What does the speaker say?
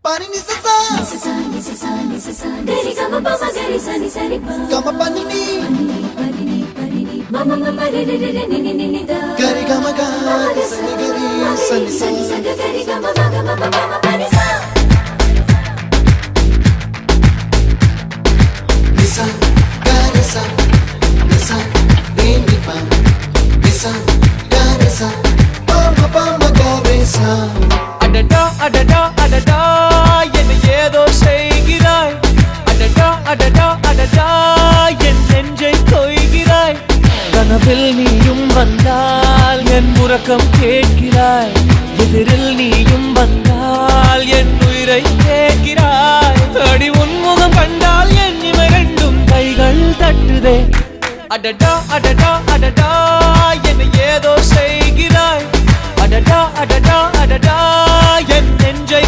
Pani ni sa sa gari ga ma pa ma gari sa ni sa ri pa ga ma pa ni ma ma ma re re re ni ni ni da gari ga ma ga sa ni gari sa ni sa gari ga ma ga ma pa ma pa ni sa ni sa gari sa re ni pa ni sa gari sa pa ma gari sa அடடா அடடா அடடா என்ன ஏதோ செய்கிறாய் அடடா அடடா அடடா என் நெஞ்சை கொய்கிறாய் கனவில் நீயும் வந்தால் என் உறக்கம் கேட்கிறாய் எதிரில் நீயும் வந்தால் என் உயிரை கேட்கிறாய் அடி உன்முகம் கண்டால் என் இமை ரெண்டும் கைகள் தட்டுதே அடடா அடடா அடடா என்ன ஏதோ செய்கிறாய் அடடா அடடா அடடா என் நெஞ்சை